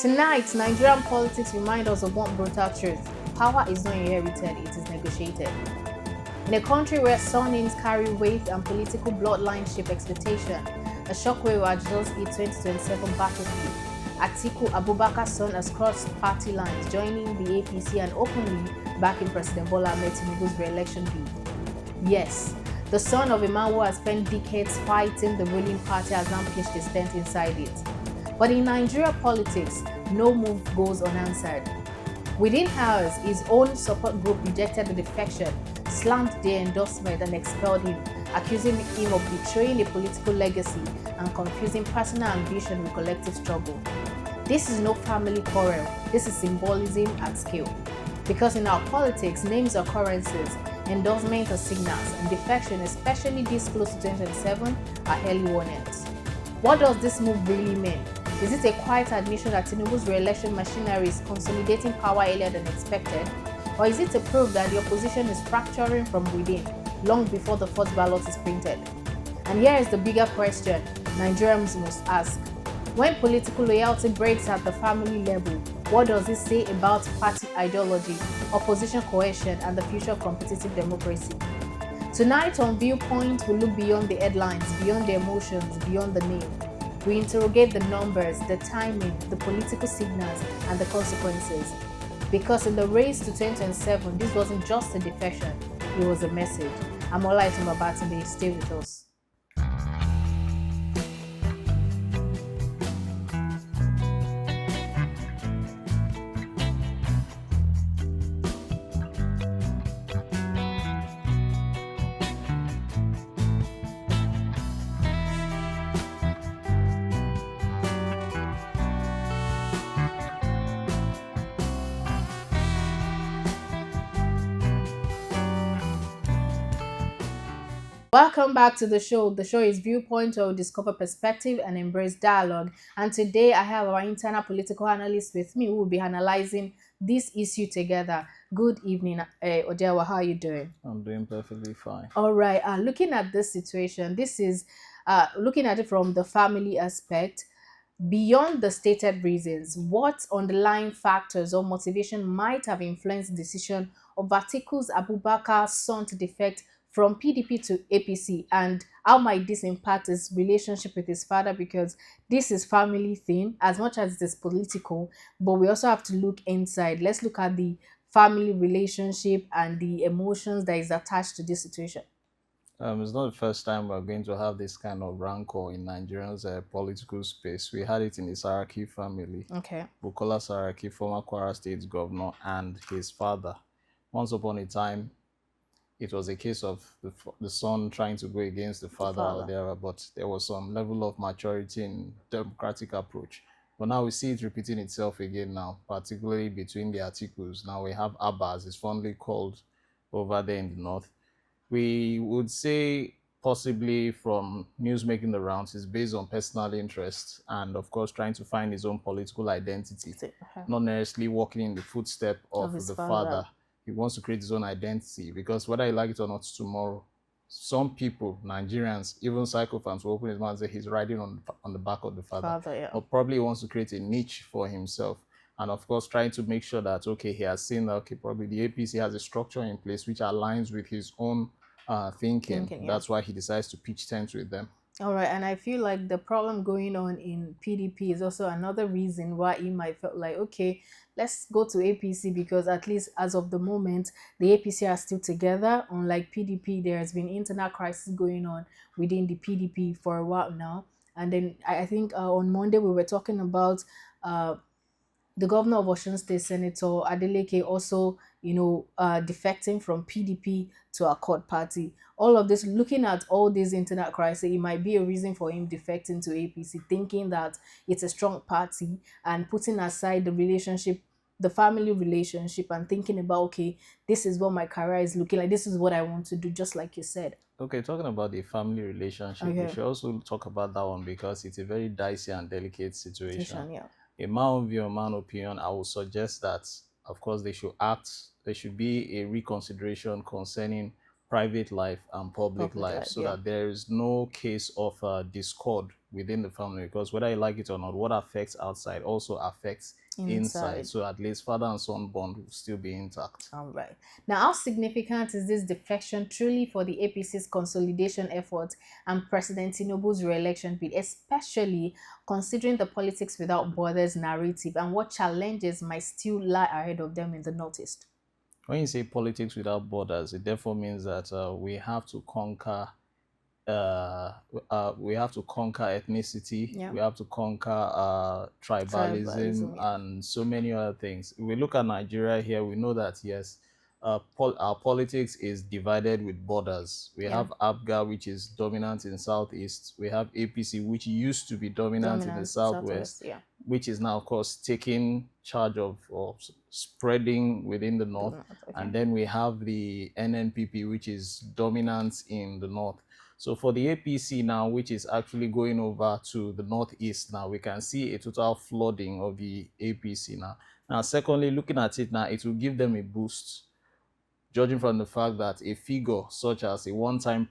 Tonight, Nigerian politics remind us of one brutal truth. Power is not inherited, it is negotiated. In a country where surnames carry weight and political bloodlines shape expectation, a shockwave adjusts its 2027 battlefield. Atiku Abubakar's son has crossed party lines, joining the APC and openly backing President Bola Ahmed Tinubu's re-election bid. Yes, the son of a man who has spent decades fighting the ruling party has now pitched his tent inside it. But in Nigeria politics, no move goes unanswered. Within hours, his own support group rejected the defection, slammed their endorsement and expelled him, accusing him of betraying a political legacy and confusing personal ambition with collective struggle. This is no family quarrel, this is symbolism at scale. Because in our politics, names are currencies, endorsements are signals, and defection, especially this close to 2027, are early warnings. What does this move really mean? Is it a quiet admission that Tinubu's re-election machinery is consolidating power earlier than expected? Or is it a proof that the opposition is fracturing from within, long before the first ballot is printed? And here is the bigger question Nigerians must ask. When political loyalty breaks at the family level, what does it say about party ideology, opposition cohesion, and the future of competitive democracy? Tonight on Viewpoint, we look beyond the headlines, beyond the emotions, beyond the name. We interrogate the numbers, the timing, the political signals, and the consequences. Because in the race to 2027, this wasn't just a defection, it was a message. I'm Abba Atiku Abubakar. Stay with us. Welcome back to the show. The show is Viewpoint, where we discover perspective and embrace dialogue. And today I have our internal political analyst with me who will be analyzing this issue together. Good evening, Odewa. How are you doing? I'm doing perfectly fine. All right. Looking at this situation, this is looking at it from the family aspect. Beyond the stated reasons, what underlying factors or motivation might have influenced the decision of Atiku Abubakar's son to defect from PDP to APC, and how might this impact his relationship with his father? Because this is family thing as much as it is political, but we also have to look inside. Let's look at the family relationship and the emotions that is attached to this situation. It's not the first time we're going to have this kind of rancor in Nigerian's political space. We had it in the Saraki family. Okay. Bukola Saraki, former Kwara State governor, and his father. Once upon a time, it was a case of the son trying to go against the father or whatever, but there was some level of maturity in democratic approach. But now we see it repeating itself again now, particularly between the Atikus. Now we have Abba, as it's fondly called over there in the north. We would say possibly from news making the rounds is based on personal interest and, of course, trying to find his own political identity, not necessarily walking in the footsteps of the father. He wants to create his own identity because whether you like it or not, tomorrow, some people, Nigerians, even psychophants, will open his mouth and say he's riding on the back of the father. Or probably wants to create a niche for himself. And of course, trying to make sure that, okay, he has seen that, okay, probably the APC has a structure in place which aligns with his own thinking. That's why he decides to pitch tents with them. All right, and I feel like the problem going on in PDP is also another reason why he might feel like, okay, let's go to APC because at least as of the moment, the APC are still together. Unlike PDP, there has been internal crisis going on within the PDP for a while now. And then I think on Monday we were talking about the governor of Osun State, Senator Adeleke, also, defecting from PDP to Accord Party. All of this, looking at all these internal crises, it might be a reason for him defecting to APC, thinking that it's a strong party and putting aside the relationship, the family relationship, and thinking about, okay, this is what my career is looking like. This is what I want to do, just like you said. Okay, talking about the family relationship, we should also talk about that one because it's a very dicey and delicate situation. In my view, my opinion, I would suggest that, of course, there should be a reconsideration concerning private life and public life so that there is no case of discord within the family, because whether you like it or not, what affects outside also affects inside. So at least father and son bond will still be intact. All right. Now, how significant is this defection truly for the APC's consolidation efforts and President Tinubu's re-election bid, especially considering the politics without borders narrative and what challenges might still lie ahead of them in the Northeast? When you say politics without borders, it therefore means that we have to conquer ethnicity, we have to conquer tribalism, and so many other things. If we look at Nigeria here, we know that yes, our politics is divided with borders. We have ABGA, which is dominant in Southeast. We have APC, which used to be dominant in the Southwest, which is now, of course, taking charge of spreading within the North. And then we have the NNPP, which is dominant in the North. So for the APC now, which is actually going over to the Northeast now, we can see a total flooding of the APC now. Now, secondly, looking at it now, it will give them a boost, judging from the fact that a figure such as a one-time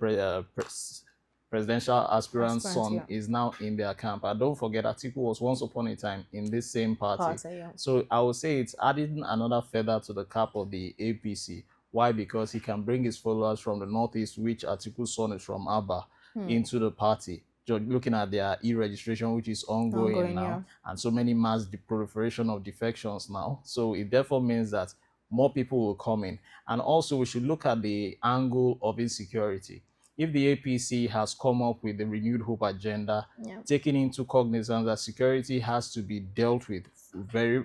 presidential aspirant's son is now in their camp. And don't forget, Atiku was once upon a time in this same party. So I would say it's adding another feather to the cap of the APC. Why? Because he can bring his followers from the Northeast, which Atiku's son is from Abba, into the party. Looking at their e-registration, which is ongoing now, and so many mass proliferation of defections now. So it therefore means that more people will come in. And also we should look at the angle of insecurity. If the APC has come up with the renewed hope agenda, taking into cognizance that security has to be dealt with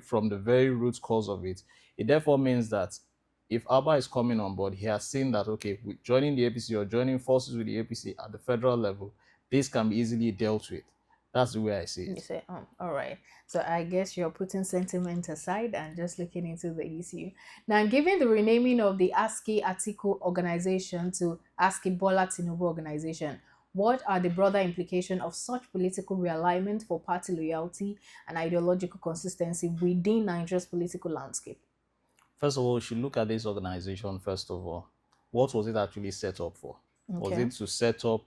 from the very root cause of it, it therefore means that if Abba is coming on board, he has seen that, okay, with joining the APC or joining forces with the APC at the federal level, this can be easily dealt with. That's the way I see it. You say, all right. So I guess you're putting sentiment aside and just looking into the issue. Now, given the renaming of the Ase Atiku Organization to Ase Bola Tinubu Organization, what are the broader implications of such political realignment for party loyalty and ideological consistency within Nigeria's political landscape? First of all, we should look at this organization, first of all. What was it actually set up for? Was it to set up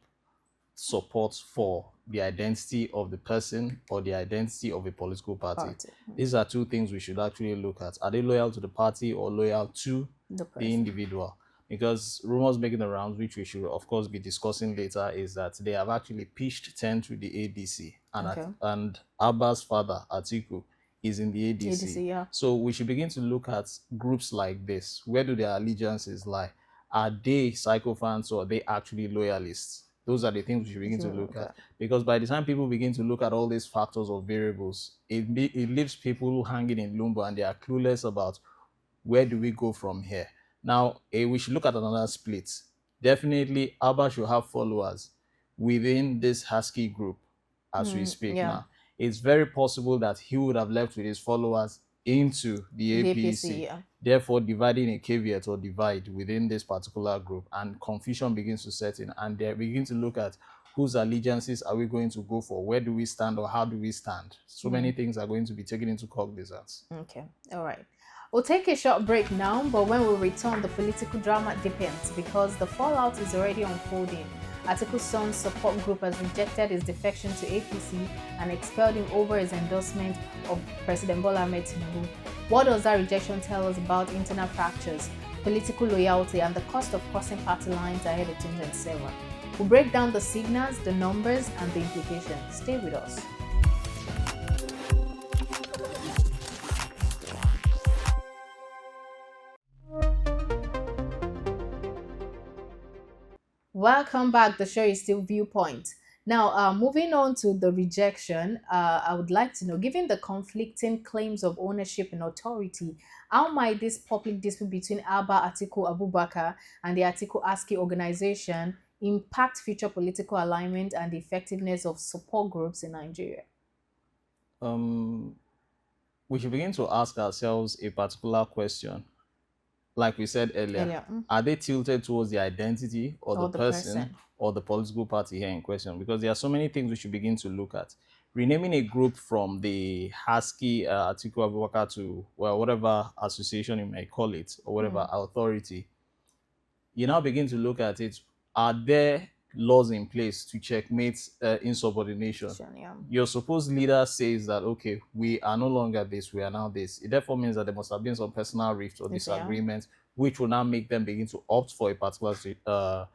support for the identity of the person or the identity of a political party? These are two things we should actually look at. Are they loyal to the party or loyal to the individual? Because rumors making the rounds, which we should of course be discussing later, is that they have actually pitched tent to the ADC, and Abba's father, Atiku, is in the ADC. So we should begin to look at groups like this. Where do their allegiances lie? Are they sycophants or are they actually loyalists? Those are the things we should begin to look at. Because by the time people begin to look at all these factors or variables, it leaves people hanging in limbo and they are clueless about where do we go from here. Now, we should look at another split. Definitely, Abba should have followers within this Haske group as we speak now. It's very possible that he would have left with his followers into the APC, therefore dividing a caveat or divide within this particular group, and confusion begins to set in, and they begin to look at whose allegiances are we going to go for, where do we stand or how do we stand. So many things are going to be taken into cognizance. Okay, all right. We'll take a short break now, but when we return, the political drama deepens because the fallout is already unfolding. Atiku's son's support group has rejected his defection to APC and expelled him over his endorsement of President Bola Ahmed Tinubu. What does that rejection tell us about internal fractures, political loyalty, and the cost of crossing party lines ahead of 2027? We'll break down the signals, the numbers, and the implications. Stay with us. Welcome back. The show is still Viewpoint. Now, moving on to the rejection, I would like to know, given the conflicting claims of ownership and authority, how might this public dispute between Abba Atiku Abubakar and the Atiku Haske Organization impact future political alignment and the effectiveness of support groups in Nigeria? We should begin to ask ourselves a particular question. Like we said earlier, are they tilted towards the identity or the person or the political party here in question? Because there are so many things we should begin to look at. Renaming a group from the Haske Atiku Abubakar to, well, whatever association you may call it, or whatever authority, you now begin to look at it. Are there laws in place to checkmate insubordination. Yeah. Your supposed leader says that, okay, we are no longer this, we are now this. It therefore means that there must have been some personal rift or disagreement, which will now make them begin to opt for a particular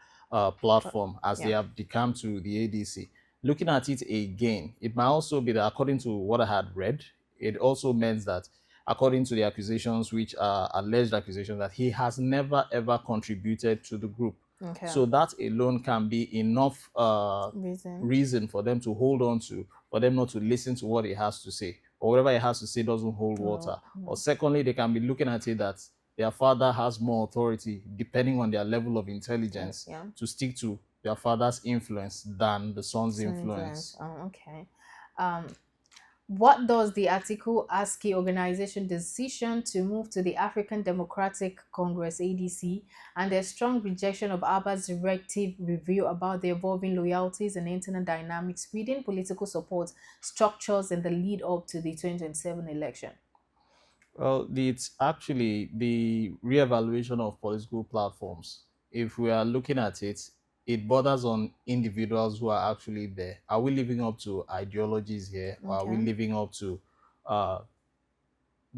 platform as they have decamped to the ADC. Looking at it again, it might also be that according to what I had read, it also means that according to the accusations, which are alleged accusations, that he has never ever contributed to the group. Okay. So that alone can be enough reason for them to hold on to, for them not to listen to what he has to say, or whatever he has to say doesn't hold water. Or secondly, they can be looking at it that their father has more authority, depending on their level of intelligence, to stick to their father's influence than the son's influence. Oh, okay. What does the Atiku Haske Organization decision to move to the African Democratic Congress ADC and their strong rejection of Abba's directive review about the evolving loyalties and internal dynamics within political support structures in the lead up to the 2027 election? Well, it's actually the reevaluation of political platforms. If we are looking at it, it borders on individuals who are actually there. Are we living up to ideologies here, or are we living up to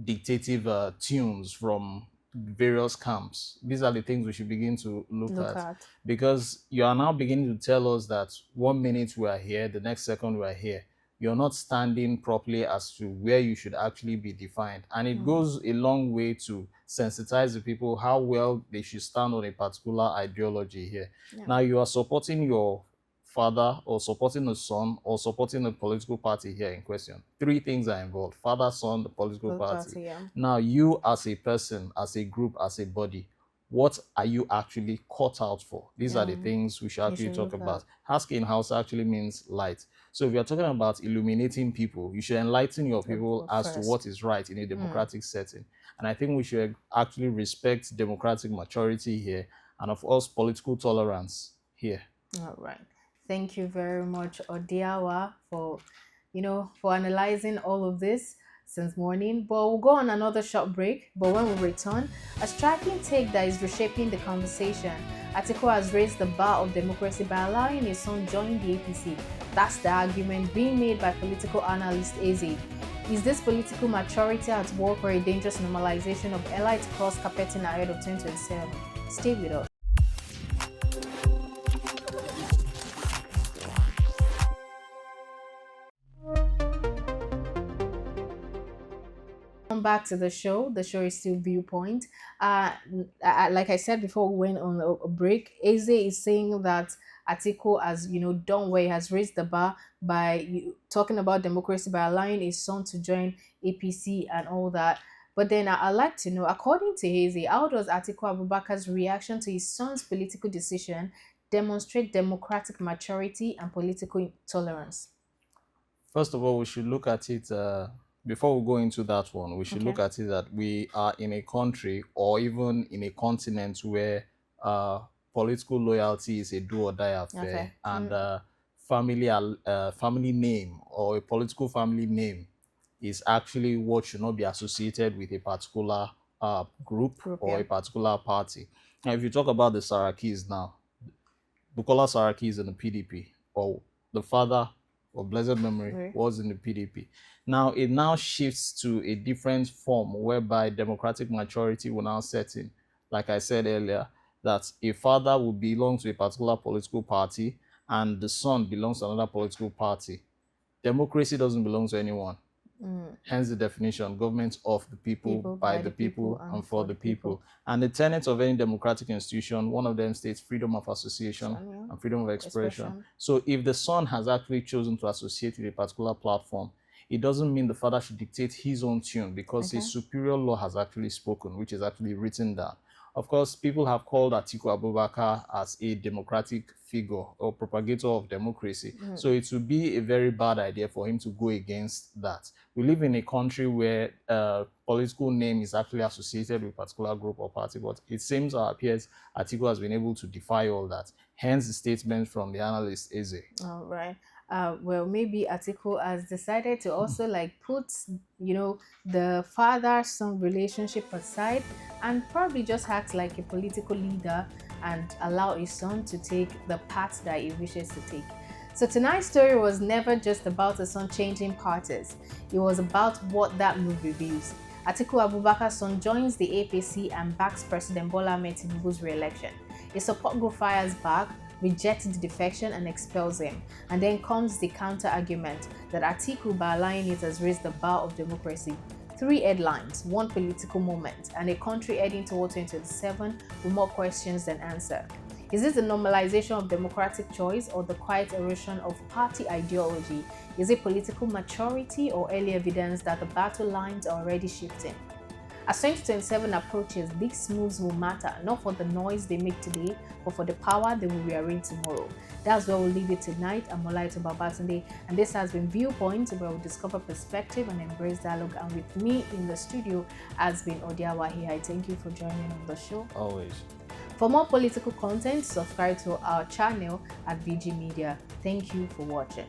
dictative tunes from various camps? These are the things we should begin to look at, because you are now beginning to tell us that 1 minute we are here, the next second we are here. You're not standing properly as to where you should actually be defined. And it goes a long way to sensitize the people how well they should stand on a particular ideology here. Now you are supporting your father, or supporting a son, or supporting a political party here in question. 3 things are involved: father, son, the political party. Now you as a person, as a group, as a body, what are you actually caught out for? These are the things we should actually talk about. Haske in Hausa actually means light. So if you're talking about illuminating people, you should enlighten your people as to what is right in a democratic setting. And I think we should actually respect democratic maturity here, and of course political tolerance here. All right. Thank you very much, Odiawa, for analyzing all of this since morning. But we'll go on another short break. But when we return, a striking take that is reshaping the conversation. Atiku has raised the bar of democracy by allowing his son join the APC. That's the argument being made by political analyst Eze. Is this political maturity at work, or a dangerous normalization of elite cross-carpeting ahead of 2027? Stay with us. Back to the show. The show is still Viewpoint. Like I said before we went on a break, Eze is saying that Atiku has, done where he has raised the bar by talking about democracy, by allowing his son to join APC and all that. But then I'd like to know, according to Eze, how does Atiku Abubakar's reaction to his son's political decision demonstrate democratic maturity and political tolerance? First of all, we should look at it. Before we go into that one, we should look at it that we are in a country, or even in a continent, where political loyalty is a do or die affair, and family name, or a political family name, is actually what should not be associated with a particular group or a particular party. Now, if you talk about the Sarakis now, Bukola Saraki is in the PDP, or the father of blessed memory was in the PDP. Now it now shifts to a different form, whereby democratic maturity will now set in. Like I said earlier, that a father will belong to a particular political party and the son belongs to another political party. Democracy doesn't belong to anyone. Hence the definition: government of the people, by the people, and for the people. And the tenets of any democratic institution, one of them states freedom of association and freedom of expression. So if the son has actually chosen to associate with a particular platform, it doesn't mean the father should dictate his own tune, because his superior law has actually spoken, which is actually written down. Of course, people have called Atiku Abubakar as a democratic figure or propagator of democracy. So it would be a very bad idea for him to go against that. We live in a country where political name is actually associated with a particular group or party, but it seems or appears Atiku has been able to defy all that. Hence the statement from the analyst Eze. All right. Well, maybe Atiku has decided to also put, the father-son relationship aside and probably just act like a political leader and allow his son to take the path that he wishes to take. So tonight's story was never just about a son changing parties. It was about what that move reveals. Atiku Abubakar's son joins the APC and backs President Bola Ahmed Tinubu's re-election. His support group fires back, rejects the defection and expels him. And then comes the counter-argument that Atiku, by allowing it, has raised the bar of democracy. 3 headlines, 1 political moment, and a country heading toward 2027 with more questions than answers. Is this the normalization of democratic choice or the quiet erosion of party ideology? Is it political maturity or early evidence that the battle lines are already shifting? As 2027 approaches, these moves will matter, not for the noise they make today, but for the power they will rearrange tomorrow. That's where we'll leave it tonight. I'm Olaitu Babatunde, and this has been Viewpoint, where we discover perspective and embrace dialogue. And with me in the studio has been Odiawahi. I thank you for joining on the show. Always. For more political content, subscribe to our channel at VG Media. Thank you for watching.